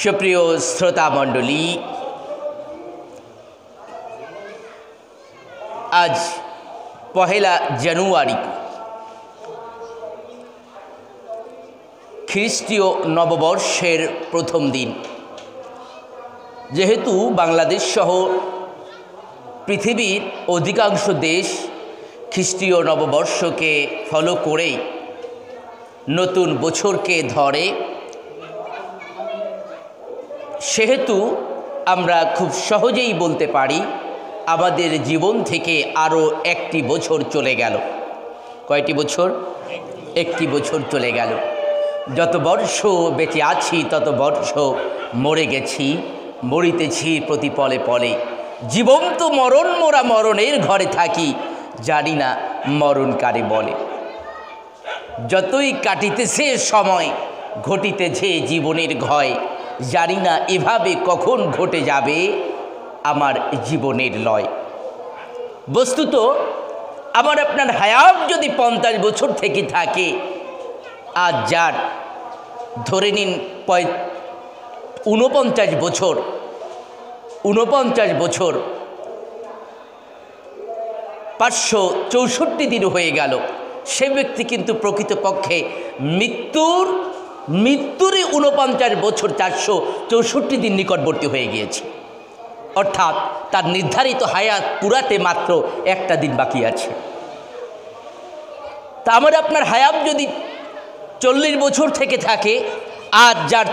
সুপ্রিয় শ্রোতা মণ্ডলী, আজ পহেলা জানুয়ারি খ্রিস্টীয় নববর্ষের প্রথম দিন। যেহেতু বাংলাদেশ সহ পৃথিবীর অধিকাংশ দেশ খ্রিস্টীয় নববর্ষকে ফলো করেই নতুন বছরকে ধরে, সেহেতু আমরা খুব সহজেই বলতে পারি আমাদের জীবন থেকে আরও একটি বছর চলে গেল। কয়টি বছর? একটি বছর চলে গেল। যত বর্ষ বেঁচে আছি তত বর্ষ মরে গেছি, মরিতেছি প্রতি পলে পলে। জীবন তো মরণ, মোরা মরণের ঘরে থাকি, জানি না মরণ কারে বলে। যতই কাটিতেছে সময়, ঘটিতেছে জীবনের ক্ষয়, জানি না এভাবে কখন ঘটে যাবে আমার জীবনের লয়। বস্তুত আমার আপনার হায়াত যদি 50 বছর থেকে থাকে, আজ যার ধরে নিন 49 বছর 564 দিন হয়ে গেল, সে ব্যক্তি কিন্তু প্রকৃতপক্ষে মৃত্যুরই 49 বছর 464 দিন নিকটবর্তী হয়ে গিয়েছে। অর্থাৎ তার নির্ধারিত হায়াত পুরাতে মাত্র একটা দিন বাকি আছে। তা আমার আপনার হায়াত যদি 40 বছর থেকে থাকে, আজ যার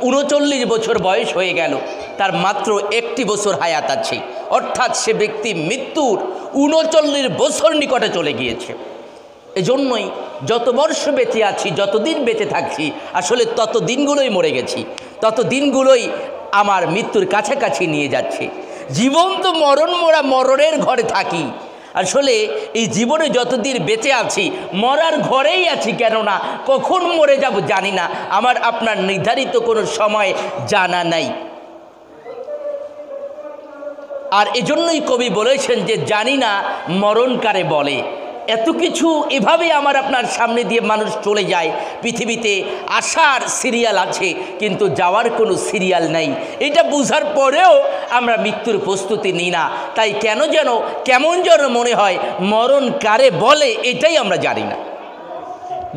39 বছর বয়স হয়ে গেল, তার মাত্র একটি বছর হায়াত আছে। অর্থাৎ সে ব্যক্তি মৃত্যুর 39 বছর নিকটে চলে গিয়েছে। এজন্যই যত বর্ষ বেঁচে আছি, যতদিন বেঁচে থাকছি, আসলে তত দিনগুলোই মরে গেছি, তত দিনগুলোই আমার মৃত্যুর কাছাকাছি নিয়ে যাচ্ছে। জীবন তো মরণ, মোরা মরণের ঘরে থাকি। আসলে এই জীবনে যতদিন বেঁচে আছি মরার ঘরেই আছি, কেননা কখন মরে যাব জানি না, আমার আপনার নির্ধারিত কোনো সময় জানা নাই। আর এজন্যই কবি বলেছেন যে জানি না মরণ কারে বলে। এত কিছু এভাবে আমার আপনার সামনে দিয়ে মানুষ চলে যায়। পৃথিবীতে আসার সিরিয়াল আছে কিন্তু যাওয়ার কোনো সিরিয়াল নাই। এটা বুঝার পরেও আমরা মৃত্যুর প্রস্তুতি নিই না। তাই কেমন যেন মনে হয় মরণ কারে বলে, এটাই আমরা জানি না।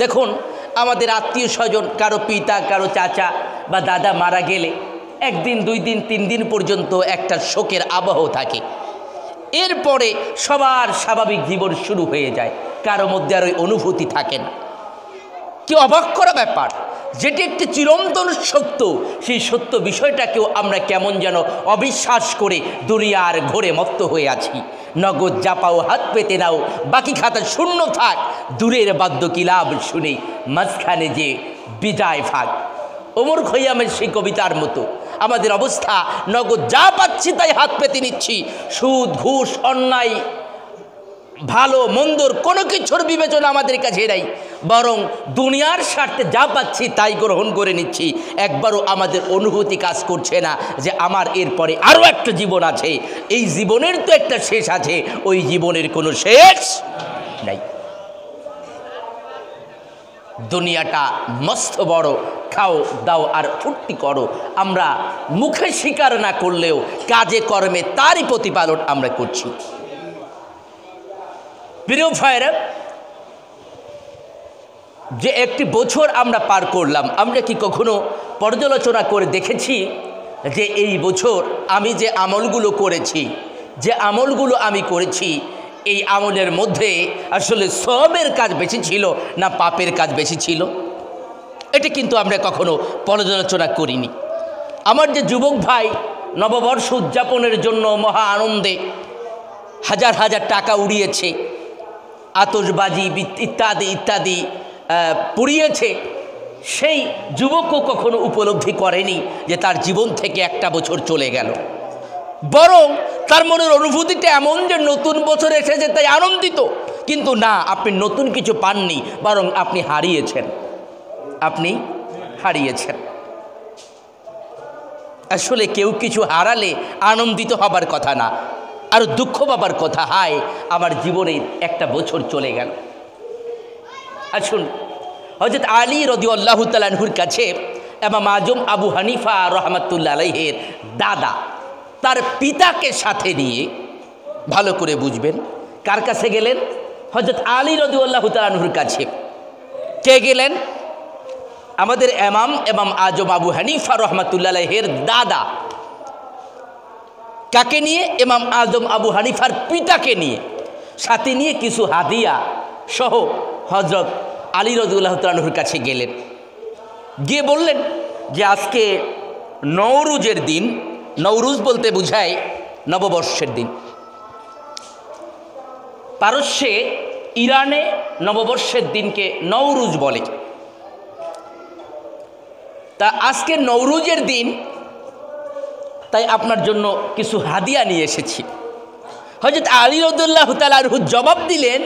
দেখুন, আমাদের আত্মীয় স্বজন, কারো পিতা, কারো চাচা বা দাদা মারা গেলে 1 দিন 2 দিন 3 দিন পর্যন্ত একটা শোকের আবহ থাকে। এরপরে সবার স্বাভাবিক জীবন শুরু হয়ে যায়, কারো মধ্যে আর ওই অনুভূতি থাকে না। কি অবাক করা ব্যাপার! যেটি একটি চিরন্তন সত্য, সেই সত্য বিষয়টাকেও আমরা কেমন যেন অবিশ্বাস করে দুনিয়ার ঘোরে মত্ত হয়ে আছি। নগদ জাপাও, হাত পেতে নাও, বাকি খাতা শূন্য থাক, দূরের বাদ্য কি লাভ শুনে, মাঝখানে যে বিদায় ভাগ। ওমর খৈয়ামের সেই কবিতার মতো আমাদের অবস্থা। নগদ যা পাচ্ছি তাই হাত পেতে নিচ্ছি। সুদ, ঘুষ, অন্যায়, ভালো মন্দর কোনো কিছুর বিবেচনা আমাদের কাছে নাই, বরং দুনিয়ার স্বার্থে যা পাচ্ছি তাই গ্রহণ করে নিচ্ছি। একবারও আমাদের অনুভূতি কাজ করছে না যে আমার এরপরে আরও একটা জীবন আছে। এই জীবনের তো একটা শেষ আছে, ওই জীবনের কোনো শেষ নাই। দুনিয়াটা মস্ত বড়, খাও দাও আর ফুর্তি করো। আমরা মুখে স্বীকার না করলেও কাজে কর্মে তারই প্রতিপালন আমরা করছি। প্রিয় ভাইরা, যে একটি বছর আমরা পার করলাম, আমরা কি কখনো পর্যালোচনা করে দেখেছি যে এই বছর আমি যে আমলগুলো করেছি, এই আমলের মধ্যে আসলে সওয়াবের কাজ বেশি ছিল না পাপের কাজ বেশি ছিল? এটা কিন্তু আমরা কখনো পর্যালোচনা করিনি। আমার যে যুবক ভাই নববর্ষ উদযাপনের জন্য মহা আনন্দে হাজার হাজার টাকা উড়িয়েছে, আতশবাজি ইত্যাদি পুড়িয়েছে, সেই যুবকও কখনো উপলব্ধি করেনি যে তার জীবন থেকে একটা বছর চলে গেল। বরং তার মনের অনুভূতিটা এমন যে নতুন বছর এসেছে তাই আনন্দিত। কিন্তু না, আপনি নতুন কিছু পাননি, বরং আপনি হারিয়েছেন। আসলে কেউ কিছু হারালে আনন্দিত হবার কথা না, আর দুঃখ পাবার কথা, হায় আমার জীবনের একটা বছর চলে গেল। আসুন, হযরত আলী রাদিয়াল্লাহু তাআলা আনহুর কাছে ইমাম আজম আবু হানিফা রহমাতুল্লাহ আলাইহির দাদা, তার পিতাকে সাথে নিয়ে, ভালো করে বুঝবেন, কার কাছে গেলেন? হযরত আলী রাদিয়াল্লাহু তাআলা আনহুর কাছে। কে গেলেন? আমাদের ইমাম আজম আবু হানিফা রহমাতুল্লাহ আলাইহির দাদা। কাকে নিয়ে? ইমাম আজম আবু হানিফার পিতাকে নিয়ে, সাথে নিয়ে কিছু হাদিয়া সহ হযরত আলী রাদিয়াল্লাহু তাআলা আনহুর কাছে গেলেন। গিয়ে বললেন যে আজকে নওরুজের দিন, নওরুজ বলতে বোঝায় নববর্ষের দিন। পারস্যে, ইরানে নববর্ষের দিনকে নওরুজ বলে। তা আজকে নওরুজের দিন, তাই আপনার জন্য কিছু হাদিয়া নিয়ে এসেছি। হযরত আলী রাদিয়াল্লাহু তাআলা আনহু জবাব দিলেন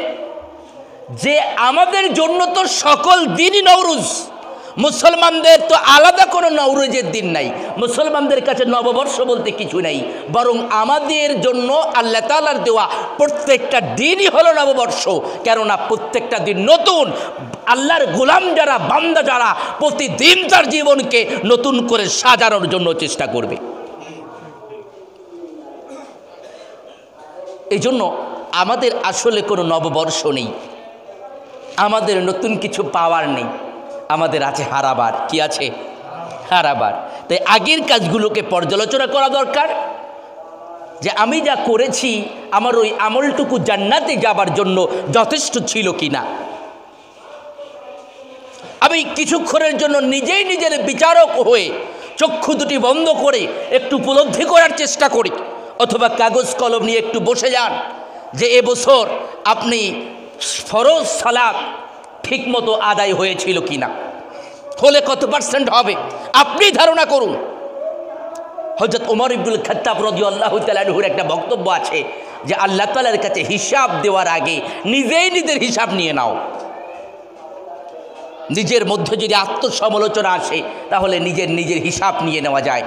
যে আমাদের জন্য তো সকল দিনই নওরুজ, মুসলমানদের তো আলাদা কোনো নওরুজের দিন নাই, মুসলমানদের কাছে নববর্ষ বলতে কিছু নাই, বরং আমাদের জন্য আল্লাহ তাআলার দেওয়া প্রত্যেকটা দিনই হলো নববর্ষ। কেননা প্রত্যেকটা দিন নতুন। আল্লাহর গোলাম যারা, বান্দা যারা, প্রতিদিন তার জীবনকে নতুন করে সাজানোর জন্য চেষ্টা করবে। এই জন্য আমাদের আসলে কোনো নববর্ষ নেই, আমাদের নতুন কিছু পাওয়ার নেই, আমাদের আছে হারাবার। কি আছে? হারাবার। তাই আগের কাজগুলোকে পর্যালোচনা করা দরকার, যে আমি যা করেছি আমার ওই আমলটুকু জান্নাতে যাবার জন্য যথেষ্ট ছিল কিনা। আমি কিছুক্ষণের জন্য নিজেই নিজের বিচারক হয়ে চক্ষু দুটি বন্ধ করে একটু উপলব্ধি করার চেষ্টা করি, অথবা কাগজ কলম নিয়ে একটু বসে যান যে এবছর আপনি ফরজ সালাত ঠিকমতো আদায় হয়েছিল কিনা, হলে কত পার্সেন্ট হবে আপনি ধারণা করুন। হযরত ওমর ইবনুল খাত্তাব রাদিয়াল্লাহু তাআলা আনহুর একটা বক্তব্য আছে যে আল্লাহ তাআলার কাছে হিসাব দেওয়ার আগে নিজেই নিজের হিসাব নিয়ে নাও। নিজের মধ্যে যদি আত্মসমালোচনা আসে তাহলে নিজের হিসাব নিয়ে নেওয়া যায়।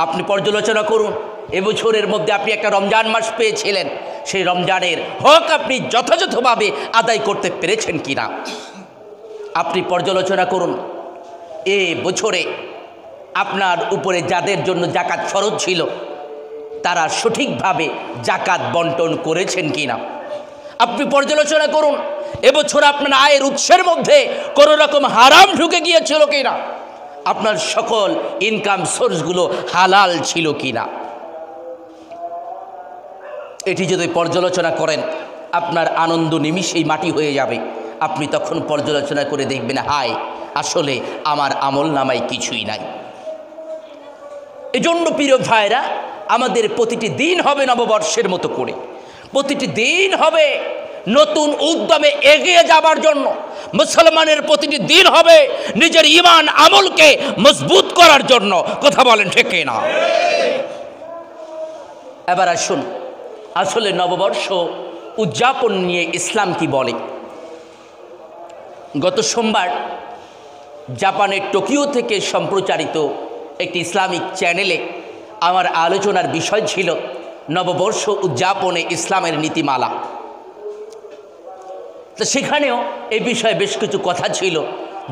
আপনি পর্যালোচনা করুন, এবছরের মধ্যে আপনি একটা রমজান মাস পেয়েছিলেন, সেই রমজানের হক আপনি যথাযথভাবে আদায় করতে পেরেছেন কিনা। আপনি পর্যালোচনা করুন, এ বছরে আপনার উপরে যাদের জন্য জাকাত ফরজ ছিল তারা সঠিকভাবে জাকাত বন্টন করেছেন কিনা। আপনি পর্যালোচনা করুন, এবছর আপনার আয়ের উৎসের মধ্যে কোনো রকম হারাম ঢুকে গিয়েছিল কিনা, আপনার সকল ইনকাম সোর্সগুলো হালাল ছিল কিনা। এটি যদি পর্যালোচনা করেন আপনার আনন্দ নিমিষেই মাটি হয়ে যাবে। আপনি তখন পর্যালোচনা করে দেখবেন, হায় আসলে আমার আমল নামায় কিছুই নাই। এজন্য প্রিয় ভাইরা, আমাদের প্রতিটি দিন হবে নববর্ষের মতো করে, প্রতিটি দিন হবে নতুন উদ্যমে এগিয়ে যাবার জন্য। মুসলমানের প্রতিটি দিন হবে নিজের ঈমান আমলকে মজবুত করার জন্য। কথা বলেন ঠিক না? এবার আসুন, আসলে নববর্ষ উদযাপন নিয়ে ইসলাম কি বলে। গত সোমবার জাপানের টোকিও থেকে সম্প্রচারিত একটি ইসলামিক চ্যানেলে আমার আলোচনার বিষয় ছিল নববর্ষ উদযাপনে ইসলামের নীতিমালা। তো সেখানেও এই বিষয়ে বেশ কিছু কথা ছিল,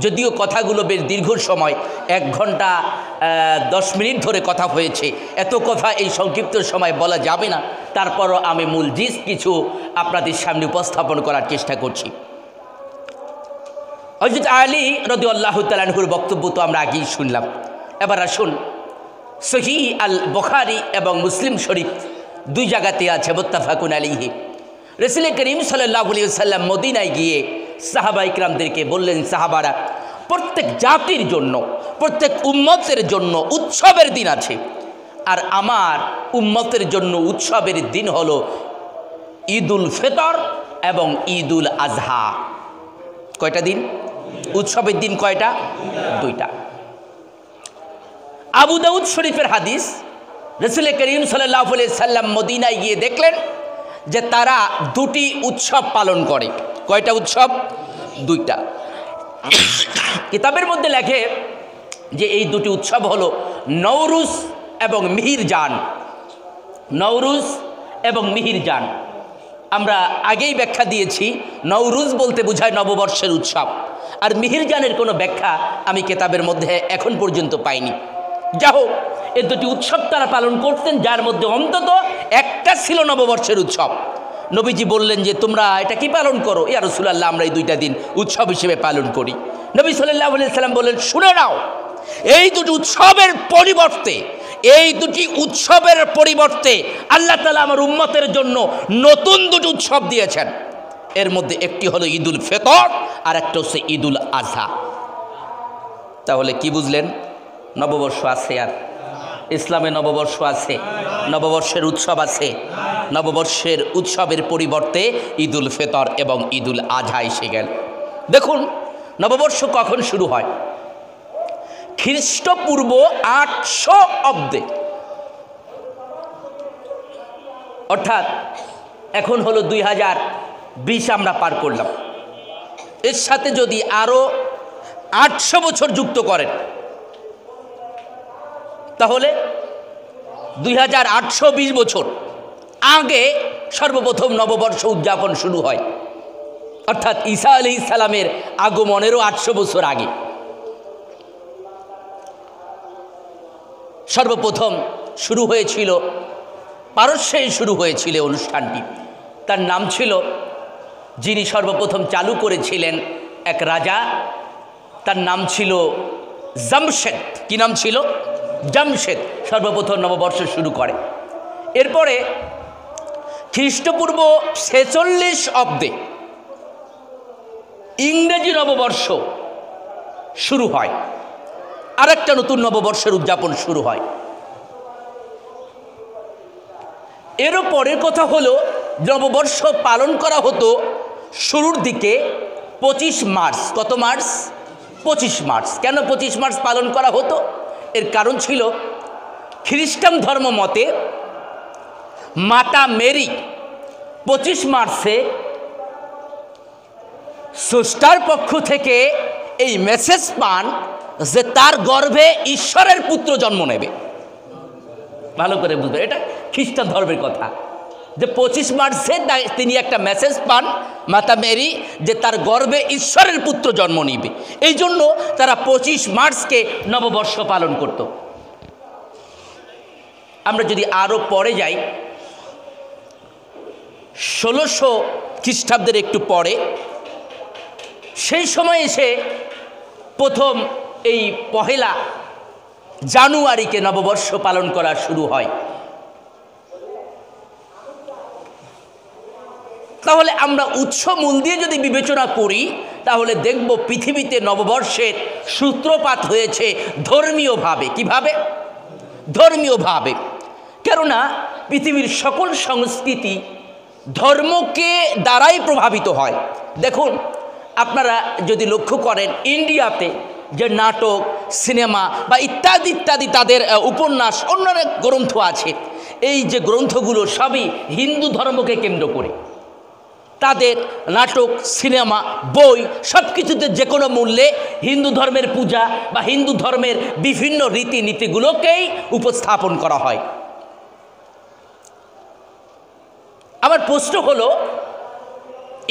যদিও কথাগুলো বেশ দীর্ঘ সময়, 1 ঘন্টা 10 মিনিট ধরে কথা হয়েছে। এত কথা এই সংক্ষিপ্ত সময় বলা যাবে না, তারপরও আমি মূল জিস কিছু আপনাদের সামনে উপস্থাপন করার চেষ্টা করছি। হযরত আলী রাদিয়াল্লাহু তাআলা আনহুর বক্তব্য তো আমরা আগেই শুনলাম। এবার আসুন, সহিহ আল বুখারী এবং মুসলিম শরীফ 2 জায়গাতে আছে মুত্তাফাকুন আলাইহি। রাসূল করিম সাল্লাল্লাহু আলাইহি ওয়াসাল্লাম মদিনায় গিয়ে সাহাবা ইকরামদেরকে বললেন, সাহাবারা, প্রত্যেক জাতির জন্য, প্রত্যেক উম্মতের জন্য উৎসবের দিন আছে, আর আমার উম্মতের জন্য উৎসবের দিন হলো ঈদুল ফিতর এবং ঈদুল আজহা। কয়টা দিন উৎসবের দিন? কয়টা? 2টা। আবু দাউদ শরীফের হাদিস, রাসূল করিম সাল্লাল্লাহু আলাইহি সাল্লাম মদিনায় গিয়ে দেখলেন যে তারা 2টি উৎসব পালন করে। কয়টা উৎসব? 2টা। কিতাবের মধ্যে লেখে যে এই 2টি উৎসব হলো নওরুজ এবং মিহিরজান। নওরুজ এবং মিহিরজান আমরা আগেই ব্যাখ্যা দিয়েছি। নওরুজ বলতে বোঝায় নববর্ষের উৎসব, আর মিহিরজানের কোনো ব্যাখ্যা আমি কেতাবের মধ্যে এখন পর্যন্ত পাইনি। যা হোক, এ দুটি উৎসব তারা পালন করতেন, যার মধ্যে অন্তত একটা ছিল নববর্ষের উৎসব। নবীজি বললেন যে তোমরা এটা কি পালন করো? ইয়া রাসূলুল্লাহ, আমরা এই দুইটা দিন উৎসব হিসেবে পালন করি। নবী সাল্লাল্লাহু আলাইহি সাল্লাম বললেন, শুনে নাও, এই দুটি উৎসবের পরিবর্তে আল্লাহ তাআলা আমার উম্মতের জন্য নতুন দুটি উৎসব দিয়েছেন। এর মধ্যে একটি হলো ঈদুল ফিতর, আর একটা হচ্ছে ঈদুল আযহা। তাহলে কি বুঝলেন? নববর্ষ আছে, আর ইসলামে নববর্ষ আছে, নববর্ষের উৎসব আছে। নববর্ষের উৎসবের পরিবর্তে ঈদুল ফিতর এবং ঈদুল আযহা এসে গেল। দেখুন, নববর্ষ কখন শুরু হয়? খ্রিস্টপূর্ব 800 অব্দে, অর্থাৎ এখন হলো 2020 আমরা পার করলাম। এর সাথে যদি আরো 800 বছর যুক্ত করেন, তাহলে 2820 বছর আগে সর্বপ্রথম নববর্ষ উদযাপন শুরু হয়, অর্থাৎ ঈসা আলাইহিস সালামের আগমনেরও 800 বছর আগে সর্বপ্রথম শুরু হয়েছিল, পারস্যেই শুরু হয়েছিল অনুষ্ঠানটি। তার নাম ছিল, যিনি সর্বপ্রথম চালু করেছিলেন এক রাজা, তার নাম ছিল জামশেদ। কি নাম ছিল? জামশেদ সর্বপ্রথম নববর্ষ শুরু করে। এরপরে খ্রিস্টপূর্ব 46 অব্দে ইংরেজি নববর্ষ শুরু হয়, আরেকটা নতুন নববর্ষের উদযাপন শুরু হয়। এরও পরের কথা হলো, নববর্ষ পালন করা হতো শুরুর দিকে 25 মার্চ। কত মার্চ? 25 মার্চ। কেন 25 মার্চ পালন করা হতো? এর কারণ ছিল, খ্রিস্টান ধর্ম মতে মাতা মেরি 25 মার্চে স্রষ্টার পক্ষ থেকে এই মেসেজ পান যে তার গর্ভে ঈশ্বরের পুত্র জন্ম নেবে। ভালো করে বুঝবে, এটা খ্রিস্টান ধর্মের কথা, যে 25 মার্চে তিনি একটা মেসেজ পান, মাতা মেরি, যে তার গর্ভে ঈশ্বরের পুত্র জন্ম নিবে। এই জন্য তারা 25 মার্চকে নববর্ষ পালন করত। আমরা যদি আরও পরে যাই, 1600 খ্রিস্টাব্দের একটু পরে, সেই সময় এসে প্রথম এই 1 জানুয়ারিকে নববর্ষ পালন করা শুরু হয়। তাহলে আমরা উৎস মূল দিয়ে যদি বিবেচনা করি, তাহলে দেখব পৃথিবীতে নববর্ষের সূত্রপাত হয়েছে ধর্মীয়ভাবে। কিভাবে? ধর্মীয়ভাবে। কেননা পৃথিবীর সকল সংস্কৃতি ধর্মকে দ্বারাই প্রভাবিত হয়। দেখুন, আপনারা যদি লক্ষ্য করেন, ইন্ডিয়াতে যে নাটক, সিনেমা বা ইত্যাদি ইত্যাদি তাদের উপন্যাস, অন্যান্য গ্রন্থ আছে, এই যে গ্রন্থগুলো সবই হিন্দু ধর্মকে কেন্দ্র করে। তাদের নাটক, সিনেমা, বই সব কিছুতে যে কোনো মূল্যে হিন্দু ধর্মের পূজা বা হিন্দু ধর্মের বিভিন্ন রীতিনীতিগুলোকেই উপস্থাপন করা হয়। আমার প্রশ্ন হলো,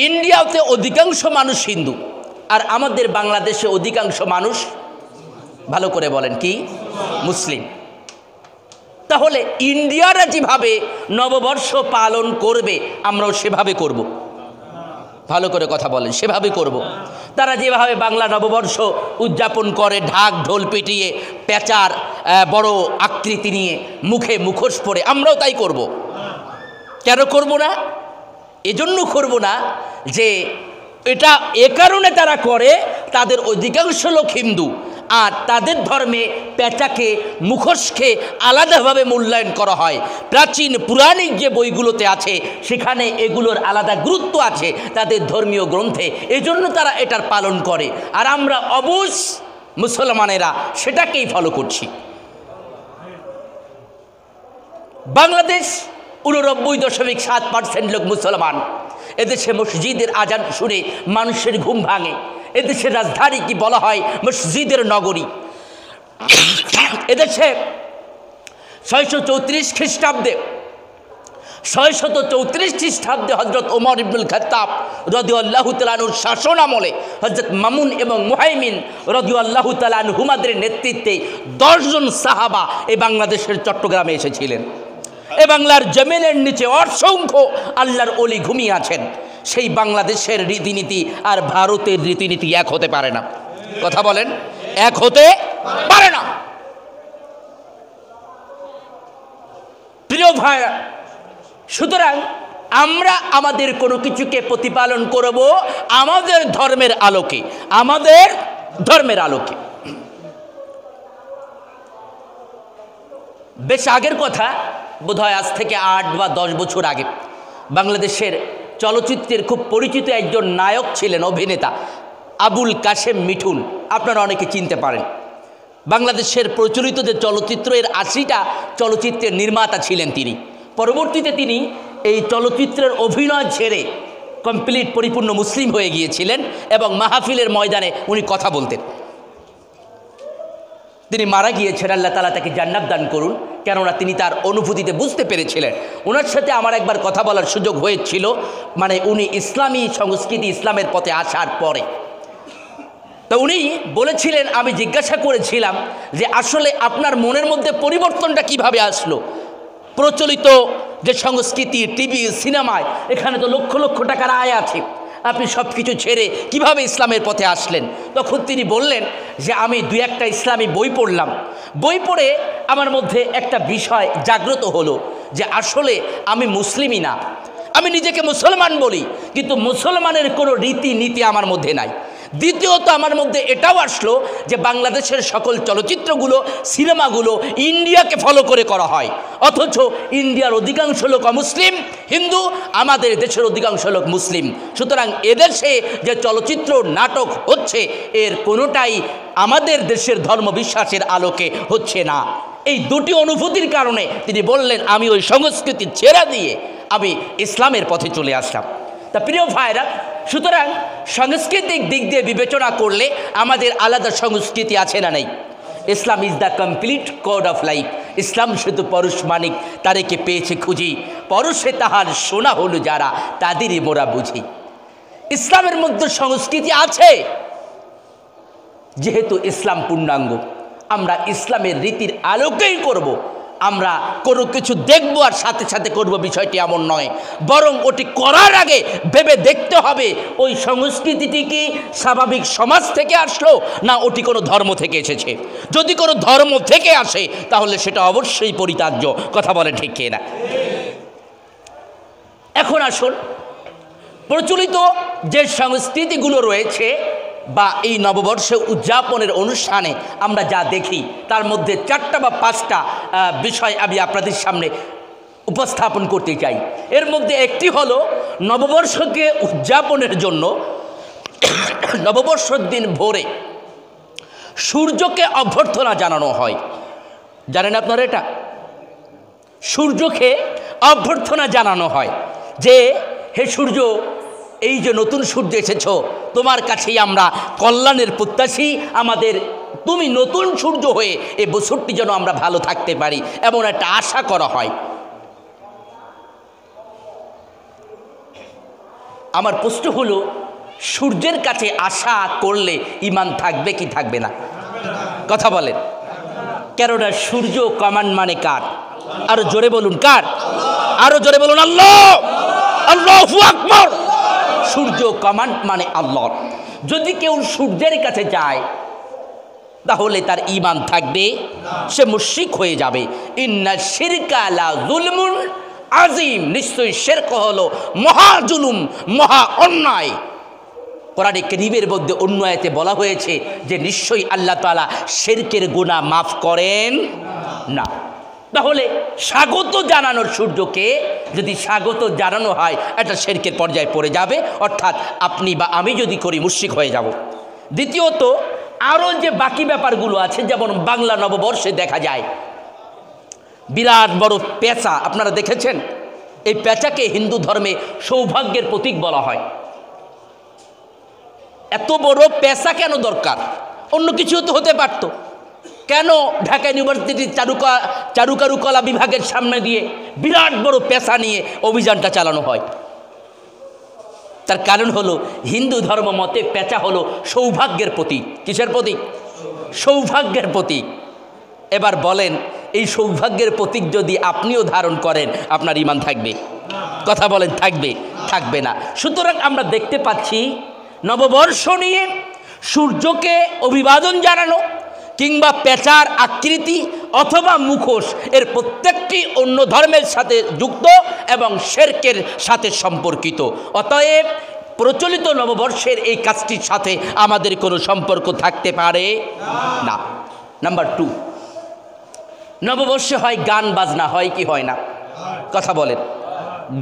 ইন্ডিয়াতে অধিকাংশ মানুষ হিন্দু, আর আমাদের বাংলাদেশে অধিকাংশ মানুষ, ভালো করে বলেন, কি? মুসলিম। তাহলে ইন্ডিয়ারা যেভাবে নববর্ষ পালন করবে, আমরাও সেভাবে করব। ভালো করে কথা বলেন, সেভাবে করব। তারা যেভাবে বাংলা নববর্ষ উদযাপন করে, ঢাক ঢোল পিটিয়ে, পেঁচার বড় আকৃতি নিয়ে, মুখে মুখোশ পরে, আমরাও তাই করব। কেন করব না? এজন্য করব না যে এটা এ কারণে তারা করে, তাদের অধিকাংশ লোক হিন্দু, আর তাদের ধর্মে পেঁচাকে, মুখোশকে আলাদাভাবে মূল্যায়ন করা হয়। প্রাচীন পুরাণিক যে বইগুলোতে আছে, সেখানে এগুলোর আলাদা গুরুত্ব আছে তাদের ধর্মীয় গ্রন্থে, এজন্য তারা এটার পালন করে। আর আমরা অবুঝ মুসলমানেরা সেটাকেই ফলো করছি। বাংলাদেশ 89.7% লোক মুসলমান। এদেশে মসজিদের আজান শুনে মানুষের ঘুম ভাঙে। এদেশের রাজধানী কি বলা হয়? মসজিদের নগরী। এদেশে 634 খ্রিস্টাব্দে 634 খ্রিস্টাব্দে হজরত ওমর ইবনুল খাত্তাব রাদিয়াল্লাহু তাআলা আনহুর শাসন আমলে হজরত মামুন এবং মুহাইমিন রাদিয়াল্লাহু তাআলা আনহুমাদের নেতৃত্বে 10 জন সাহাবা এই বাংলাদেশের চট্টগ্রামে এসেছিলেন। এ বাংলার জমিনের নিচে অসংখ্য আল্লাহর ওলি ঘুমিয়ে আছেন। সেই বাংলাদেশের রীতিনীতি আর ভারতের রীতিনীতি এক হতে পারে না। কথা বলেন, এক হতে পারে না। প্রিয় ভাইরা, সুতরাং আমরা আমাদের কোনো কিছুকে প্রতিপালন করব আমাদের ধর্মের আলোকে, আমাদের ধর্মের আলোকে। বেশ আগের কথা, বোধহয় আজ থেকে 8 বা 10 বছর আগে বাংলাদেশের চলচ্চিত্রের খুব পরিচিত একজন নায়ক ছিলেন, অভিনেতা আবুল কাশেম মিঠুন। আপনারা অনেকে চিনতে পারেন। বাংলাদেশের প্রচলিত যে চলচ্চিত্রের 80টা চলচ্চিত্রের নির্মাতা ছিলেন তিনি। পরবর্তীতে তিনি এই চলচ্চিত্রের অভিনয় ছেড়ে কমপ্লিট পরিপূর্ণ মুসলিম হয়ে গিয়েছিলেন এবং মাহফিলের ময়দানে উনি কথা বলতেন। তিনি মারা গিয়েছেন, আল্লাহ তাআলা তাকে জান্নাত দান করুন, কেননা তিনি তার অনুভূতিতে বুঝতে পেরেছিলেন। ওনার সাথে আমার একবার কথা বলার সুযোগ হয়েছিল, মানে উনি ইসলামী সংস্কৃতি, ইসলামের পথে আসার পরে। তো উনি বলেছিলেন, আমি জিজ্ঞাসা করেছিলাম যে আসলে আপনার মনের মধ্যে পরিবর্তনটা কিভাবে আসলো? প্রচলিত যে সংস্কৃতি, টিভি, সিনেমায়, এখানে তো লক্ষ লক্ষ টাকার আয় আছে, আপনি সব কিছু ছেড়ে কিভাবে ইসলামের পথে আসলেন? তখন তিনি বললেন যে আমি 2-1টা ইসলামী বই পড়লাম, বই পড়ে আমার মধ্যে একটা বিষয় জাগ্রত হলো যে আসলে আমি মুসলিমই না। আমি নিজেকে মুসলমান বলি, কিন্তু মুসলমানের কোনো রীতিনীতি আমার মধ্যে নাই। দ্বিতীয়ত আমার মধ্যে এটাও আসলো যে বাংলাদেশের সকল চলচ্চিত্রগুলো, সিনেমাগুলো ইন্ডিয়াকে ফলো করে করা হয়, অথচ ইন্ডিয়ার অধিকাংশ লোক অমুসলিম, হিন্দু, আমাদের দেশের অধিকাংশ লোক মুসলিম। সুতরাং এদেশে যে চলচ্চিত্র, নাটক হচ্ছে, এর কোনোটাই আমাদের দেশের ধর্ম বিশ্বাসের আলোকে হচ্ছে না। এই দুটি অনুভূতির কারণে তিনি বললেন আমি ওই সংস্কৃতি ছেড়ে দিয়ে আমি ইসলামের পথে চলে আসলাম। তা প্রিয় ভাইরা, সুতরাং সাংস্কৃতিক দিক দিয়ে বিবেচনা করলে আমাদের আলাদা সংস্কৃতি আছে না নেই? Islam is the complete code of life. ইসলাম শুধু পরশ মানিক, তাদেরকে পেয়েছে খুঁজি, পরশে তাহার সোনা হলো যারা, তাদেরই মোরা বুঝি। ইসলামের মধ্যে সংস্কৃতি আছে, যেহেতু ইসলাম পূর্ণাঙ্গ, আমরা ইসলামের রীতির আলোকেই করব। আমরা কোনো কিছু দেখব আর সাথে সাথে করব, বিষয়টি এমন নয়, বরং ওটি করার আগে ভেবে দেখতে হবে ওই সংস্কৃতিটি কি স্বাভাবিক সমাজ থেকে আসলো না ওটি কোনো ধর্ম থেকে এসেছে। যদি কোনো ধর্ম থেকে আসে তাহলে সেটা অবশ্যই পরিত্যাজ্য। কথা বলে ঠিক কিনা? এখন আসুন, প্রচলিত যে সংস্কৃতিগুলো রয়েছে বা এই নববর্ষে উদযাপনের অনুষ্ঠানে আমরা যা দেখি, তার মধ্যে 4টা বা 5টা বিষয় আমি আপনাদের সামনে উপস্থাপন করতে চাই। এর মধ্যে একটি হলো, নববর্ষকে উদযাপনের জন্য নববর্ষের দিন ভোরে সূর্যকে অভ্যর্থনা জানানো হয়। জানেন আপনারা এটা? সূর্যকে অভ্যর্থনা জানানো হয় যে হে সূর্য, এই যে নতুন সূর্য এসেছ, তোমার কাছেই আমরা কল্যাণের প্রত্যাশী, আমাদের তুমি নতুন সূর্য হয়ে এই বছরটি যেন আমরা ভালো থাকতে পারি, এমন একটা আশা করা হয়। আমার প্রশ্ন হলো, সূর্যের কাছে আশা করলে ঈমান থাকবে কি থাকবে না? কথা বলেন। কেননা সূর্য কমান্ড মানে কার? আরো জোরে বলুন, কার? আরো জোরে বলুন, আল্লাহ, আল্লাহু আকবার। সূর্য কমান্ড মানে আল্লাহ। যদি কেউ সূর্যের কাছে যায় তাহলে তার ঈমান থাকবে, সে মুশরিক হয়ে যাবে। ইন্না শিরকা লা যুলমুন আজিম, নিশ্চয়ই শিরক হলো মহা জুলুম, মহা অন্যায়। কোরআনে কারীমের মধ্যে অন্য আয়াতে বলা হয়েছে যে নিশ্চয়ই আল্লাহ তাআলা শিরকের গুনাহ মাফ করেন না। তাহলে স্বাগত জানানোর সূর্যকে যদি স্বাগত জানানো হয়, এটা শিরকের পর্যায়ে পড়ে যাবে, অর্থাৎ আপনি বা আমি যদি করি মুশরিক হয়ে যাব। দ্বিতীয়ত, আরও যে বাকি ব্যাপারগুলো আছে, যেমন বাংলা নববর্ষে দেখা যায় বিরাট বড় পেঁচা, আপনারা দেখেছেন? এই পেঁচাকে হিন্দু ধর্মে সৌভাগ্যের প্রতীক বলা হয়। এত বড় পেঁচা কেন দরকার? অন্য কিছু তো হতে পারত, কেন ঢাকা ইউনিভার্সিটির চারুকারুকলা বিভাগের সামনে দিয়ে বিরাট বড় পেশা নিয়ে অভিযানটা চালানো হয়? তার কারণ হলো হিন্দু ধর্ম মতে পেঁচা হলো সৌভাগ্যের প্রতীক। কিসের প্রতীক? সৌভাগ্যের প্রতীক। এবার বলেন, এই সৌভাগ্যের প্রতীক যদি আপনিও ধারণ করেন, আপনার ঈমান থাকবে? কথা বলেন, থাকবে? থাকবে না। সুতরাং আমরা দেখতে পাচ্ছি নববর্ষ নিয়ে সূর্যকে অভিবাদন জানানো কিংবা পেঁচার আকৃতি অথবা মুখোশ, এর প্রত্যেকটি অন্য ধর্মের সাথে যুক্ত এবং শিরকের সাথে সম্পর্কিত। অতএব প্রচলিত নববর্ষের এই কাজটির সাথে আমাদের কোনো সম্পর্ক থাকতে পারে না। নাম্বার 2, নববর্ষে হয় গান বাজনা, হয় কি হয় না? কথা বলেন,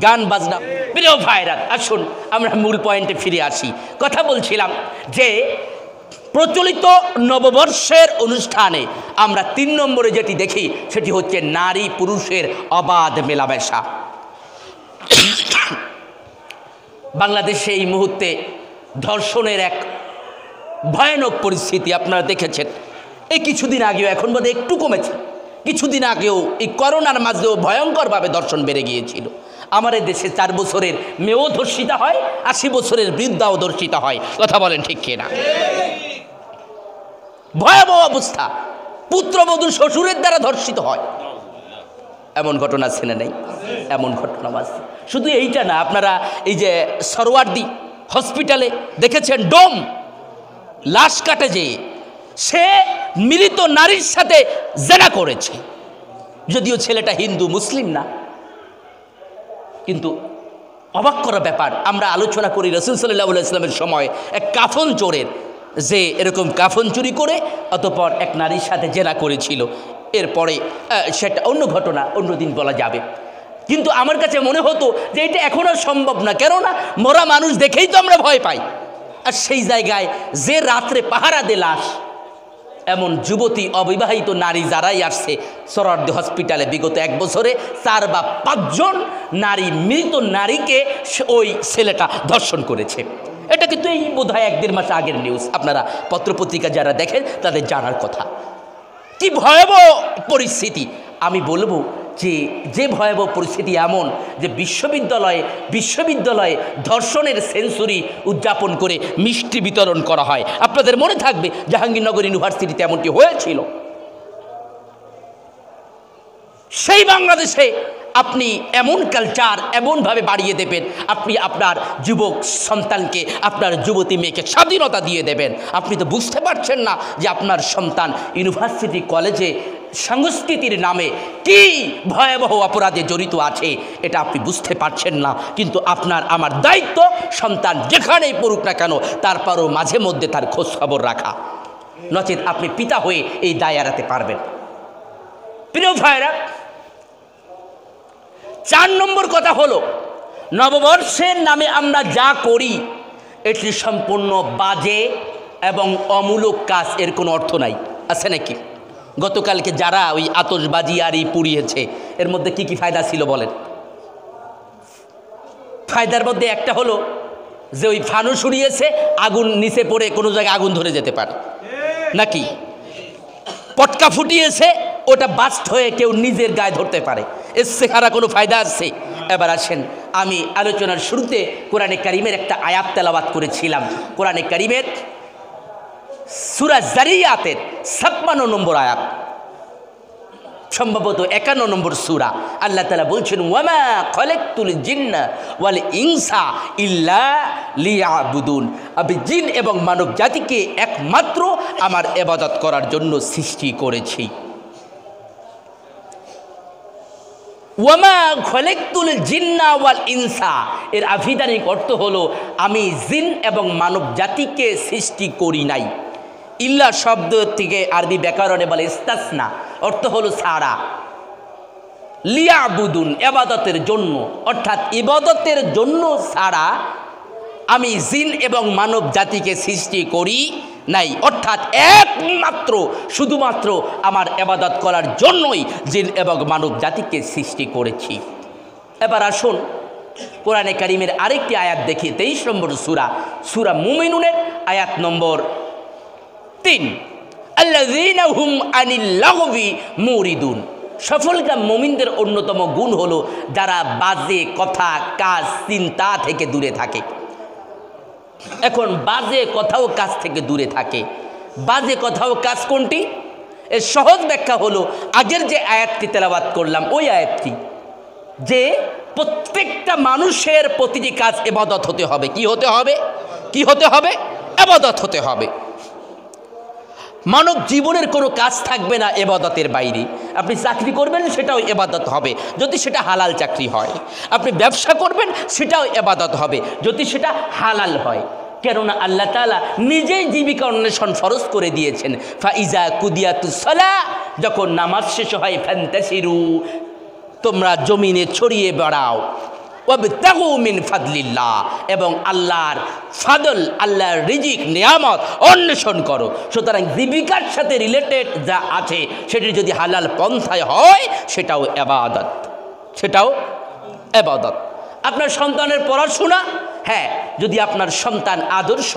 গান বাজনা। প্রিয় ভাইরা, আসুন আমরা মূল পয়েন্টে ফিরে আসি। কথা বলছিলাম যে প্রচলিত নববর্ষের অনুষ্ঠানে আমরা 3 নম্বরে যেটি দেখি সেটি হচ্ছে নারী পুরুষের অবাধ মেলামেশা। বাংলাদেশে এই মুহূর্তে ধর্ষণের এক ভয়ানক পরিস্থিতি আপনারা দেখেছেন। এই কিছুদিন আগেও, এখন বোধহয় একটু কমেছে, কিছুদিন আগেও এই করোনার মাঝেও ভয়ঙ্করভাবে ধর্ষণ বেড়ে গিয়েছিল। আমাদের দেশে 4 বছরের মেয়েও ধর্ষিতা হয়, 80 বছরের বৃদ্ধাও ধর্ষিতা হয়। কথা বলেন, ঠিক কিনা? ভয়াবহ অবস্থা। পুত্রবধূ শ্বশুরের দ্বারা ধর্ষিত হয়, এমন ঘটনা আছে না? নেই? এমন ঘটনা আছে। শুধু এইটা না, আপনারা এই যে সরওয়ার্দী হসপিটালে দেখেছেন, ডোম লাশ কাটে যে সে মৃত নারীর সাথে জেনা করেছে, যদিও ছেলেটা হিন্দু, মুসলিম না। কিন্তু অবাক করা ব্যাপার, আমরা আলোচনা করি রাসূল সাল্লাল্লাহু আলাইহি ওয়াসাল্লামের সময় এক কাফন চোরের, যে এরকম কাফন চুরি করে অতঃপর এক নারীর সাথে জেনা করেছিল। এরপরে সেটা অন্য ঘটনা, অন্য দিন বলা যাবে। কিন্তু আমার কাছে মনে হতো যে এটা এখনও সম্ভব না, কেননা মরা মানুষ দেখেই তো আমরা ভয় পাই। আর সেই জায়গায় যে রাত্রে পাহারা দে লাশ, এমন যুবতী অবিবাহিত নারী যারাই আসছে সরওয়ার্দী হসপিটালে বিগত 1 বছরে 4 বা 5 জন নারী, মৃত নারীকে ওই ছেলেটা ধর্ষণ করেছে। এটা কিন্তু এই বোধহয় 1-1.5 মাস আগের নিউজ। আপনারা পত্রপত্রিকা যারা দেখেন তাদের জানার কথা। কি ভয়াবহ পরিস্থিতি! আমি বলবো যে ভয়াবহ পরিস্থিতি এমন যে বিশ্ববিদ্যালয়ে ধর্ষণের সেঞ্চুরি উদযাপন করে মিষ্টি বিতরণ করা হয়। আপনাদের মনে থাকবে জাহাঙ্গীরনগর ইউনিভার্সিটিতে এমনটি হয়েছিল। সেই বাংলাদেশে আপনি এমন কালচার এমনভাবে বাড়িয়ে দেবেন, আপনি আপনার যুবক সন্তানকে, আপনার যুবতী মেয়েকে স্বাধীনতা দিয়ে দেবেন। আপনি তো বুঝতে পারছেন না যে আপনার সন্তান ইউনিভার্সিটি কলেজে সংস্কৃতির নামে কি ভয়াবহ অপরাধে জড়িত আছে, এটা আপনি বুঝতে পারছেন না। কিন্তু আপনার আমার দায়িত্ব, সন্তান যেখানেই পড়ুক না কেন তারপরও মাঝে মধ্যে তার খোঁজ খবর রাখা, নচেত আপনি পিতা হয়ে এই দায় এড়াতে পারবেন। প্রিয় ভাইরা, 4 নম্বর কথা হলো, নববর্ষের নামে আমরা যা করি এটি সম্পূর্ণ বাজে এবং অমূলক কাজ, এর কোনো অর্থ নাই। আছে নাকি? গতকালকে যারা ওই আতশবাজি আর পুড়িয়েছে, এর মধ্যে কি কি ফায়দা ছিল বলেন? ফায়দার মধ্যে একটা হলো যে ওই ফানুস উড়িয়েছে, আগুন নিচে পড়ে কোনো জায়গায় আগুন ধরে যেতে পারে নাকি? পটকা ফুটিয়েছে, ওটা বাস্ট হয়ে কেউ নিজের গায়ে ধরতে পারে। এর সেখানে কোনো ফায়দা আছে? এবার আসেন, আমি আলোচনার শুরুতে কোরআনে কারিমের একটা আয়াত তেলাওয়াত করেছিলাম। কোরআনে কারিমের সূরা যারিয়াতের 56 নম্বর আয়াত, সম্ভবত 51 নম্বর সূরা। আল্লাহ তাআলা বলছেন, ওয়ামা খালাকতুল জিন্না ওয়াল ইনসা ইল্লা লিয়াবুদুন, আমি জিন এবং মানব জাতিকে একমাত্র আমার ইবাদত করার জন্য সৃষ্টি করেছি। ওয়ামা খালাকতুল জিন্না ওয়াল ইনসা, এর আভিধানিক অর্থ হলো আমি জিন এবং মানব জাতিকে সৃষ্টি করি নাই। ইল্লা শব্দ থেকে আরবি ব্যাকরণে বলে ইস্তাসনা, অর্থ হলো ছাড়া। লিয়াবুদুন, ইবাদতের জন্য, অর্থাৎ ইবাদতের জন্য ছাড়া আমি জিন এবং মানব জাতিকে সৃষ্টি করি নাই, অর্থাৎ একমাত্র শুধুমাত্র আমার ইবাদত করার জন্যই জিন এবং মানব জাতিকে সৃষ্টি করেছি। এবার আসুন কোরআনে কারিমের আরেকটি আয়াত দেখি, 23 নম্বর সূরা মুমিনুনের আয়াত নম্বর 3। আল্লাযীনা হুম আনিল লাগবি মুরিদুন। সফলকাম মুমিনদের অন্যতম গুণ হলো যারা বাজে কথা, কাজ, চিন্তা থেকে দূরে থাকে। এখন বাজে কথাও কাজ থেকে দূরে থাকে। বাজে কথাও কাজ কোনটি? এর সহজ ব্যাখ্যা হলো আগের যে আয়াতটি তেলাওয়াত করলাম ওই আয়াতটি, যে প্রত্যেকটা মানুষের প্রতিটি কাজ ইবাদত হতে হবে। কি হতে হবে? কি হতে হবে? ইবাদত হতে হবে। মানব জীবনের কোনো কাজ থাকবে না ইবাদতের বাইরে। আপনি চাকরি করবেন সেটাও ইবাদত হবে যদি সেটা হালাল চাকরি হয়। আপনি ব্যবসা করবেন সেটাও ইবাদত হবে যদি সেটা হালাল হয়। কেননা আল্লাহ তাআলা নিজেই জীবিকা অন্বেষণ ফরজ করে দিয়েছেন। ফাইজা কুদিয়াতুস সালাহ, যখন নামাজ শেষ হয়, ফান্তাশিরু, তোমরা জমিনে ছড়িয়ে বেড়াও, ওয়াবতাগু মিন ফাদলিল্লাহ, এবং আল্লাহর ফাদল, আল্লাহর রিজিক, নিয়ামত অন্বেষণ করো। সুতরাং জীবিকার সাথে রিলেটেড যা আছে সেটি যদি হালাল পন্থায় হয় সেটাও ইবাদত, সেটাও ইবাদত। আপনার সন্তানের পড়াশোনা, হ্যাঁ, যদি আপনার সন্তান আদর্শ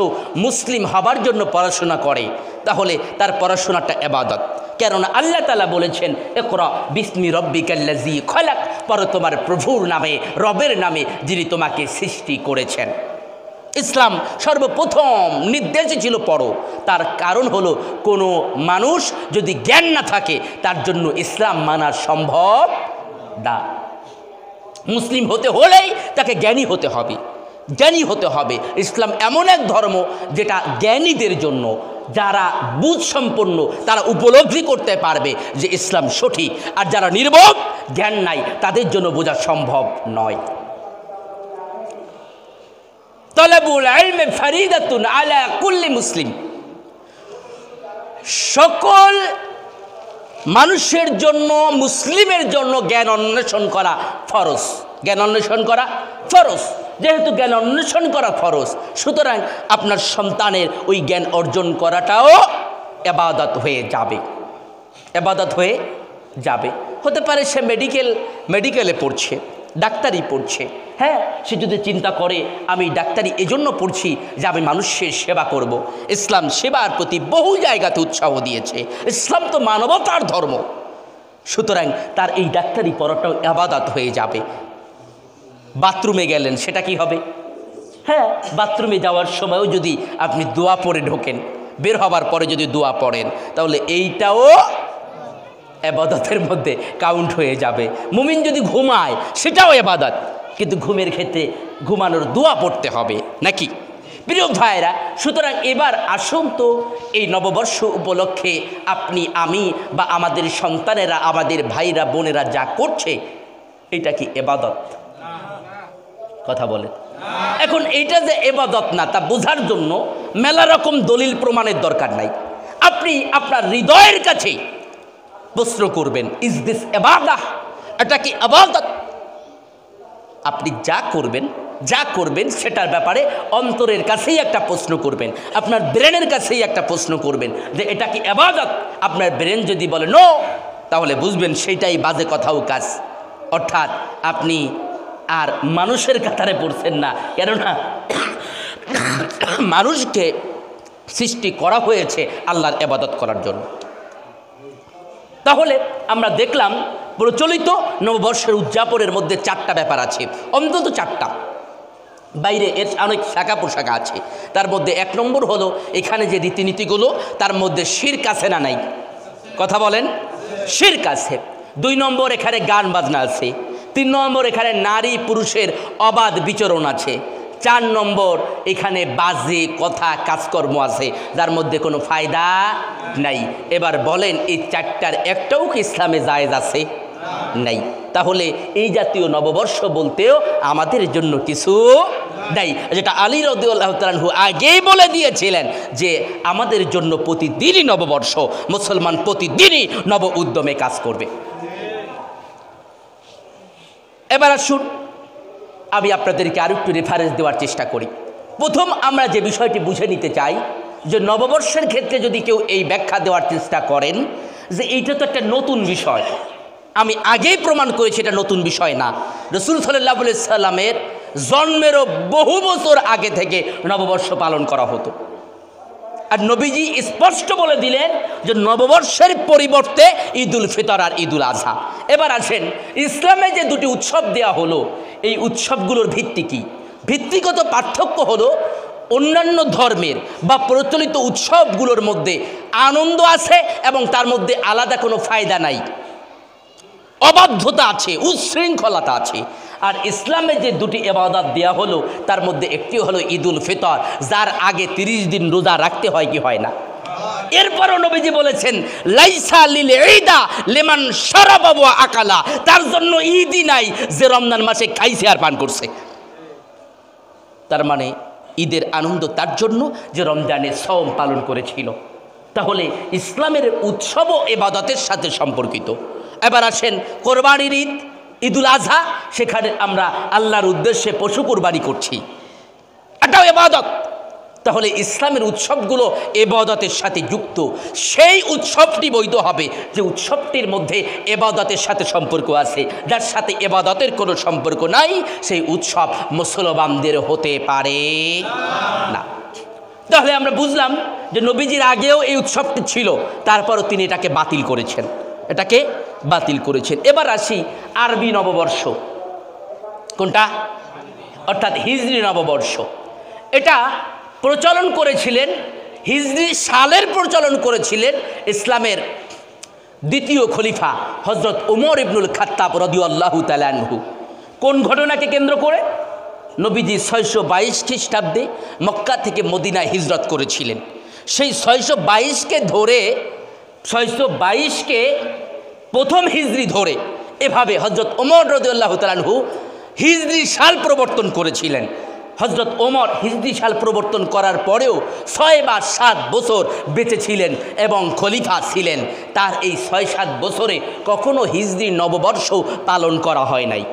মুসলিম হবার জন্য পড়াশোনা করে তাহলে তার পড়াশোনাটা ইবাদত। কেননা আল্লাহ তাআলা বলেছেন, ইকরা বিসমি রব্বিকাল্লাযী খলাক, পড়ো তোমার প্রভুর নামে, রবের নামে, যিনি তোমাকে সৃষ্টি করেছেন। ইসলাম সর্বপ্রথম নির্দেশ ছিল পড়ো। তার কারণ হলো কোনো মানুষ যদি জ্ঞান না থাকে তার জন্য ইসলাম মানা সম্ভব না। মুসলিম হতে হলেই তাকে জ্ঞানী হতে হবে, জ্ঞানী হতে হবে। ইসলাম এমন এক ধর্ম যেটা জ্ঞানীদের জন্য, যারা বুঝ সম্পন্ন তারা উপলব্ধি করতে পারবে যে ইসলাম সঠিক, আর যারা নির্বোধ, জ্ঞান নাই, তাদের জন্য বোঝা সম্ভব নয়। তালাবুল ইলমি ফরিদাতুন আলা কুল্লি মুসলিম, সকল মানুষের জন্য, মুসলিমের জন্য জ্ঞান অন্বেষণ করা ফরজ। জ্ঞান অন্বেষণ করা ফরজ। যেহেতু জ্ঞান অন্বেষণ করা ফরজ, সুতরাং আপনার সন্তানের ওই জ্ঞান অর্জন করাটাও ইবাদত হয়ে যাবে, ইবাদত হয়ে যাবে। হতে পারে সে মেডিকেলে পড়ছে, ডাক্তারি পড়ছে, হ্যাঁ, সে যদি চিন্তা করে আমি ডাক্তারি এজন্য পড়ছি যে আমি মানুষের সেবা করব। ইসলাম সেবার প্রতি বহু জায়গাতে উৎসাহ দিয়েছে। ইসলাম তো মানবতার ধর্ম, সুতরাং তার এই ডাক্তারি পড়াটাও ইবাদত হয়ে যাবে। বাথরুমে গেলেন, সেটা কি হবে? হ্যাঁ, বাথরুমে যাওয়ার সময়ও যদি আপনি দোয়া পড়ে ঢোকেন, বের হবার পরে যদি দোয়া পড়েন, তাহলে এইটাও ইবাদতের মধ্যে কাউন্ট হয়ে যাবে। মুমিন যদি ঘুমায় সেটাও ইবাদত, কিন্তু ঘুমের ক্ষেত্রে ঘুমানোর দোয়া পড়তে হবে নাকি? প্রিয় ভাইরা, সুতরাং এবার আসুন তো এই নববর্ষ উপলক্ষে আপনি, আমি বা আমাদের সন্তানেরা, আমাদের ভাইরা, বোনেরা যা করছে, এটা কি ইবাদত? কথা বলে। এখন এইটা যে ইবাদত না তা বোঝার জন্য মেলা রকম দলিল প্রমাণের দরকার নাই। আপনি আপনার হৃদয়ের কাছে প্রশ্ন করবেন, ইজ দিস ইবাদাহ? এটা কি ইবাদত? আপনি যা করবেন সেটার ব্যাপারে অন্তরের কাছেই একটা প্রশ্ন করবেন, আপনার ব্রেনের কাছেই একটা প্রশ্ন করবেন যে এটা কি ইবাদত? আপনার ব্রেন যদি বলে নো, তাহলে বুঝবেন সেইটাই বাজে কথাও কাজ। অর্থাৎ আপনি আর মানুষের কাতারে পড়ছেন না, কেননা মানুষকে সৃষ্টি করা হয়েছে আল্লাহর ইবাদত করার জন্য। তাহলে আমরা দেখলাম প্রচলিত নববর্ষের উদযাপনের মধ্যে 4টা ব্যাপার আছে, অন্তত 4টা। বাইরে এর অনেক শাখা পোশাকা আছে। তার মধ্যে 1 নম্বর হলো এখানে যে রীতিনীতিগুলো, তার মধ্যে শিরক আছে না নাই? কথা বলেন, শিরক আছে। 2 নম্বর এখানে গান বাজনা আছে। 3 নম্বর এখানে নারী পুরুষের অবাধ বিচরণ আছে। 4 নম্বর এখানে বাজে কথা, কাজকর্ম আছে যার মধ্যে কোনো ফায়দা নাই। এবার বলেন, এই 4টার একটাও কি ইসলামে জায়েজ আছে? নাই। তাহলে এই জাতীয় নববর্ষ বলতেও আমাদের জন্য কিছু নাই, যেটা আলী রাদিয়াল্লাহু তাআলা আনহু আগেই বলে দিয়েছিলেন যে আমাদের জন্য প্রতিদিনই নববর্ষ, মুসলমান প্রতিদিনই নব উদ্যমে কাজ করবে। এবার আসুন আমি আপনাদেরকে আরো একটু রেফারেন্স দেওয়ার চেষ্টা করি। প্রথম আমরা যে বিষয়টি বুঝে নিতে চাই যে নববর্ষের ক্ষেত্রে যদি কেউ এই ব্যাখ্যা দেওয়ার চেষ্টা করেন যে এইটা তো একটা নতুন বিষয়, আমি আগেই প্রমাণ করেছি এটা নতুন বিষয় না। রাসূল সাল্লাল্লাহু আলাইহি সাল্লামের জন্মেরও বহু বছর আগে থেকে নববর্ষ পালন করা হতো। আর নবীজি স্পষ্ট বলে দিলেন যে নববর্ষের পরিবর্তে ঈদুল ফিতর আর ঈদুল আজহা। এবার আসেন, ইসলামে যে দুটি উৎসব দেয়া হলো, এই উৎসবগুলোর ভিত্তি কী? ভিত্তিগত পার্থক্য হলো অন্যান্য ধর্মের বা প্রচলিত উৎসবগুলোর মধ্যে আনন্দ আছে এবং তার মধ্যে আলাদা কোনো ফায়দা নাই, অবাধ্যতা আছে, উচ্ছৃঙ্খলতা আছে। আর ইসলামে যে দুটি ইবাদত দেয়া হলো তার মধ্যে একটি হলো ঈদুল ফিতর, যার আগে 30 দিন রোজা রাখতে হয় কি হয় না? এরপরও নবীজি বলেছেন লাইসা লিল ঈদা লিমান শারাবা ওয়া আকালা, তার জন্য ঈদই নাই যে রমজান মাসে খাইছে আর পান করছে। তার মানে ঈদের আনন্দ তার জন্য যে রমজানে সওম পালন করেছিল। তাহলে ইসলামের উৎসবও ইবাদতের সাথে সম্পর্কিত। এবার আসেন কোরবানির ঈদ, ঈদুল আজহা, সেখানে আমরা আল্লাহর উদ্দেশ্যে পশু কোরবানি করছি, এটাও ইবাদত। তাহলে ইসলামের উৎসবগুলো ইবাদতের সাথে যুক্ত। সেই উৎসবটি বৈধ হবে যে উৎসবটির মধ্যে ইবাদতের সাথে সম্পর্ক আছে। যার সাথে ইবাদতের কোনো সম্পর্ক নাই সেই উৎসব মুসলমানদের হতে পারে না। তাহলে আমরা বুঝলাম যে নবীজির আগেও এই উৎসবটি ছিল, তারপরও তিনি এটাকে বাতিল করেছেন, এটাকে বাতিল করেছেন। এবার আসি আরবি নববর্ষ, কোনটা? অর্থাৎ হিজরি নববর্ষ। এটা প্রচলন করেছিলেন, হিজরি সালের প্রচলন করেছিলেন ইসলামের দ্বিতীয় খলিফা হজরত ওমর ইবনুল খাত্তাব রাদিয়াল্লাহু তাআলা আনহু। কোন ঘটনাকে কেন্দ্র করে? নবীজি 622 খ্রিস্টাব্দে মক্কা থেকে মদিনায় হিজরত করেছিলেন। সেই 622কে ধরে, 622কে প্রথম হিজরি ধরে এভাবে হজরত ওমর রাদিয়াল্লাহু তাআলা আনহু হিজরি সাল প্রবর্তন করেছিলেন। হজরত ওমর হিজরি সাল প্রবর্তন করার পরেও 6 বা 7 বছর বেঁচে ছিলেন এবং খলিফা ছিলেন। তার এই 6-7 বছরে কখনো হিজরি নববর্ষ পালন করা হয় নাই।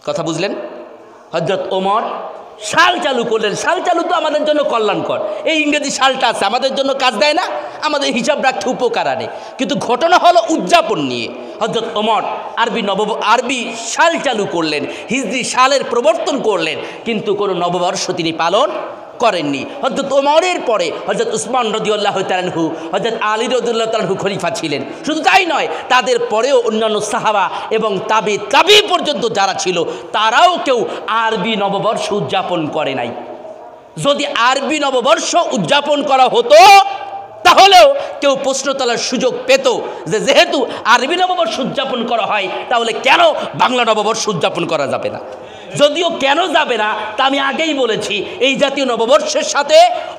কথা বুঝলেন? হজরত ওমর সাল চালু করলেন। সাল চালু তো আমাদের জন্য কল্যাণকর, এই ইংরেজি সালটা আছে আমাদের জন্য কাজ দেয় না, আমাদের হিসাব রাখতে উপকার আনে। কিন্তু ঘটনা হলো উদযাপন নিয়ে। হজরত ওমর আরবি সাল চালু করলেন, হিজরি সালের প্রবর্তন করলেন, কিন্তু কোনো নববর্ষ তিনি পালন করেননি। হজরত ওমরের পরে হজরত উসমান রাদিয়াল্লাহু তাআলা আনহু, হজরত আলী রাদিয়াল্লাহু তাআলা আনহু খলিফা ছিলেন। শুধু তাই নয়, তাদের পরেও অন্যান্য সাহাবা এবং তাবি পর্যন্ত যারা ছিল তারাও কেউ আরবি নববর্ষ উদযাপন করে নাই। যদি আরবি নববর্ষ উদযাপন করা হতো তাহলেও কেউ প্রশ্ন তোলার সুযোগ পেত যে যেহেতু আরবি নববর্ষ উদযাপন করা হয় তাহলে কেন বাংলা নববর্ষ উদযাপন করা যাবে না? যদিও কেন যাবে না তা আমি আগেই বলেছি, এই জাতীয় নববর্ষের সাথে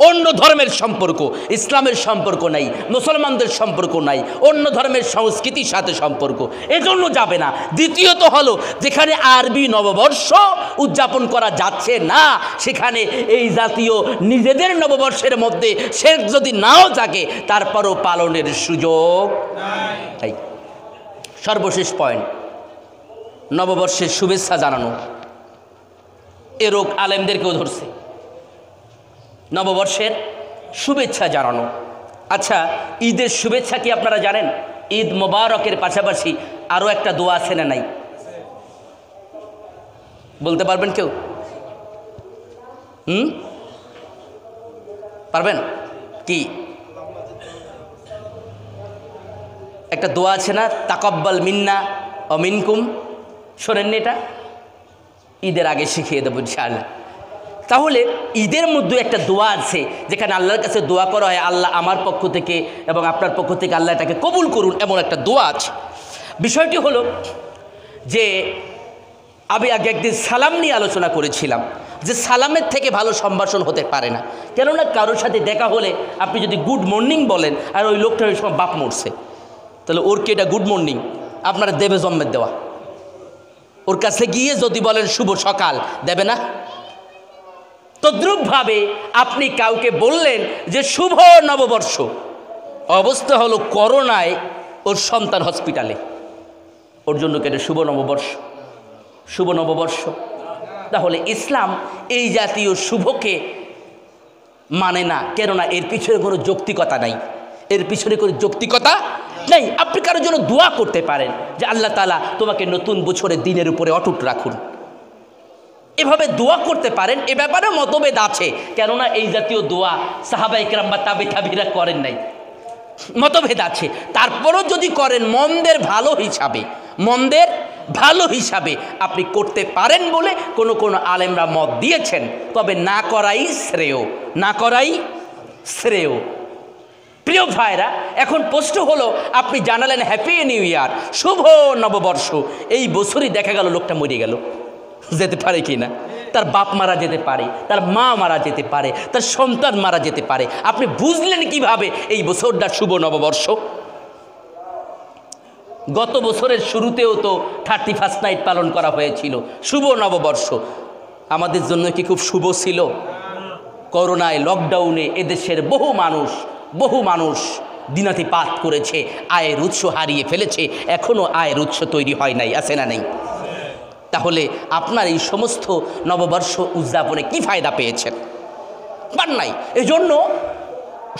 অন্য ধর্মের সম্পর্ক, ইসলামের সম্পর্ক নাই, মুসলমানদের সম্পর্ক নাই, অন্য ধর্মের সংস্কৃতির সাথে সম্পর্ক, এজন্য যাবে না। দ্বিতীয়ত হলো যেখানে আরবি নববর্ষ উদযাপন করা যাচ্ছে না সেখানে এই জাতীয় নিজেদের নববর্ষের মধ্যে সে যদি নাও থাকে তারপরও পালনের সুযোগ নাই। সর্বশেষ পয়েন্ট, নববর্ষের শুভেচ্ছা জানানো। এ রোগ আলেমদেরকেও ধরছে, নববর্ষের শুভেচ্ছা জানানো। আচ্ছা, ঈদের শুভেচ্ছা কি আপনারা জানেন? ঈদ মোবারকের পাশাপাশি আরও একটা দোয়া আছে না নাই? বলতে পারবেন কেউ? পারবেন? কি একটা দোয়া আছে না, তাকাব্বাল মিন্না ও মিনকুম? শোনেননি এটা? ঈদের আগে শিখিয়ে দেবো ইনশাআল্লাহ। তাহলে ঈদের মধ্যে একটা দোয়া আছে যেখানে আল্লাহর কাছে দোয়া করা হয়, আল্লাহ আমার পক্ষ থেকে এবং আপনার পক্ষ থেকে আল্লাহ এটাকে কবুল করুন, এমন একটা দোয়া আছে। বিষয়টি হলো যে আমি আগে একদিন সালাম নিয়ে আলোচনা করেছিলাম যে সালামের থেকে ভালো সম্ভাষণ হতে পারে না। কেননা কারোর সাথে দেখা হলে আপনি যদি গুড মর্নিং বলেন আর ওই লোকটা ওই সময় বাপ মরছে, তাহলে ওর কি এটা গুড মর্নিং? আপনারা দেবে জন্মের দেওয়া। ওর কাছে গিয়ে যদি বলেন শুভ সকাল, দেবে না? তদ্রূপভাবে আপনি কাউকে বললেন যে শুভ নববর্ষ, অবস্থা হলো করোনায় ওর সন্তান হসপিটালে, ওর জন্য কেটে শুভ নববর্ষ, শুভ নববর্ষ। তাহলে ইসলাম এই জাতীয় শুভকে মানে না, কেননা এর পিছনে কোনো যৌক্তিকতা নাই, এর পিছনে কোনো যৌক্তিকতা নেই। আপনি কারোর জন্য দোয়া করতে পারেন যে আল্লাহ তাআলা তোমাকে নতুন বছরের দিনের উপরে অটুট রাখুন, এভাবে দোয়া করতে পারেন। এ ব্যাপারেও মতভেদ আছে, কেননা এই জাতীয় দোয়া সাহাবা ইকরাম বা তাবিরা করেন নাই, মতভেদ আছে। তারপরও যদি করেন মন্দের ভালো হিসাবে আপনি করতে পারেন বলে কোনো আলেমরা মত দিয়েছেন, তবে না করাই শ্রেয়। প্রিয় ভাইরা, এখন প্রশ্ন হলো, আপনি জানালেন হ্যাপি নিউ ইয়ার, শুভ নববর্ষ, এই বছরই দেখা গেল লোকটা মরে গেল, যেতে পারে কি না? তার বাপ মারা যেতে পারে, তার মা মারা যেতে পারে, তার সন্তান মারা যেতে পারে। আপনি বুঝলেন কিভাবে এই বছরটা শুভ নববর্ষ? গত বছরের শুরুতেও তো 31 নাইট পালন করা হয়েছিল, শুভ নববর্ষ। আমাদের জন্য কি খুব শুভ ছিল? করোনায়, লকডাউনে এদেশের বহু মানুষ দিনাতিপাত করেছে, আয়ের উৎস হারিয়ে ফেলেছে, এখনও আয়ের উৎস তৈরি হয় নাই, আছে না নেই? তাহলে আপনার এই সমস্ত নববর্ষ উদযাপনে কি ফায়দা পেয়েছেন? পান নাই। এজন্য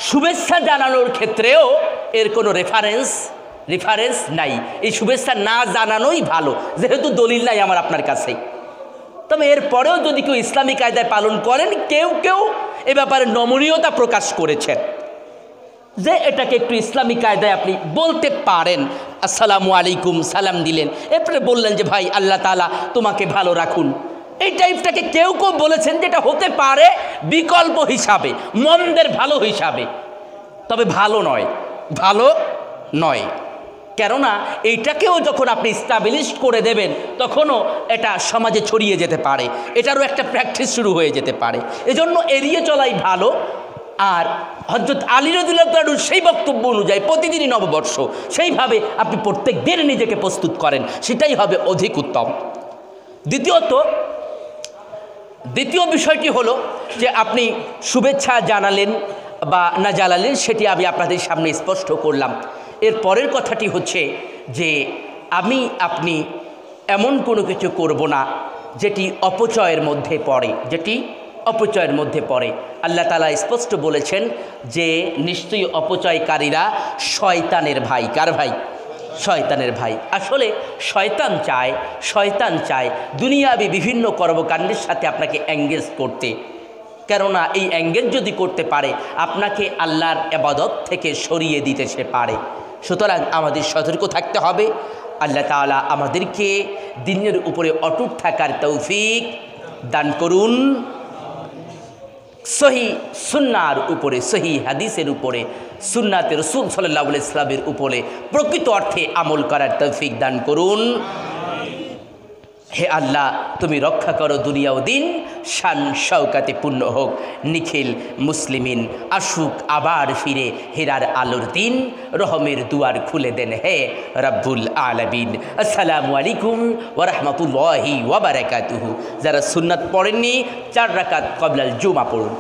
শুভেচ্ছা জানানোর ক্ষেত্রেও এর কোনো রেফারেন্স নাই। এই শুভেচ্ছা না জানানোই ভালো, যেহেতু দলিল নাই আমার আপনার কাছে। তবে এরপরেও যদি কেউ ইসলামী কায়দায় পালন করেন, কেউ এ ব্যাপারে নমনীয়তা প্রকাশ করেছেন যে এটাকে একটু ইসলামী কায়দায় আপনি বলতে পারেন। আসসালামু আলাইকুম সালাম দিলেন, এরপরে বললেন যে ভাই আল্লাহ তাআলা তোমাকে ভালো রাখুন। এই টাইপটাকে কেউ বলেছেন যেটা হতে পারে বিকল্প হিসাবে, মন্দের ভালো হিসাবে, তবে ভালো নয়। কেননা এইটাকেও যখন আপনি স্টাবলিশ করে দেবেন, তখনও এটা সমাজে ছড়িয়ে যেতে পারে, এটারও একটা প্র্যাকটিস শুরু হয়ে যেতে পারে। এজন্য এড়িয়ে চলাই ভালো। আর হযরত আলী রাদিয়াল্লাহু তাআলার সেই বক্তব্য অনুযায়ী প্রতিদিনই নববর্ষ, সেইভাবে আপনি প্রত্যেক দিন নিজেকে প্রস্তুত করেন, সেটাই হবে অধিক উত্তম। দ্বিতীয় বিষয়টি হলো যে আপনি শুভেচ্ছা জানালেন বা না জানালেন, সেটি আমি আপনাদের সামনে স্পষ্ট করলাম। এর পরের কথাটি হচ্ছে যে আপনি এমন কোনো কিছু করব না যেটি অপচয়ের মধ্যে পড়ে। আল্লাহ তাআলা স্পষ্ট বলেছেন যে নিশ্চয়ই অপচয়কারীরা শয়তানের ভাই। কার ভাই? শয়তানের ভাই। আসলে শয়তান চায় দুনিয়াবি বিভিন্ন কর্মকাণ্ডের সাথে আপনাকে এঙ্গেজ করতে, কেননা এই এঙ্গেজ যদি করতে পারে আপনাকে আল্লাহর ইবাদত থেকে সরিয়ে দিতে সে পারে। সুতরাং আমাদের সতর্ক থাকতে হবে। আল্লাহ তাআলা আমাদেরকে দ্বীনের উপরে অটুট থাকার তৌফিক দান করুন, সহি সুন্নার উপরে, সহি হাদিসের উপরে, সুন্নাতে রাসূল সাল্লাল্লাহু আলাইহি ওয়াসাল্লামের উপরে প্রকৃত অর্থে আমল করার তৌফিক দান করুন। হে আল্লাহ, তুমি রক্ষা করো দুনিয়া ও দিন, শান শওকাতে পূর্ণ হোক নিখিল মুসলিমিন, আসুক আবার ফিরে হেরার আলোর দিন, রহমের দুয়ার খুলে দেন হে রব্বুল আলামিন। আসসালামু আলাইকুম ওয়া রাহমাতুল্লাহি ওয়া বারাকাতুহু। যারা সুন্নাত পড়েননি 4 রাকাত ক্বাবলাল জুমা পড়ুন।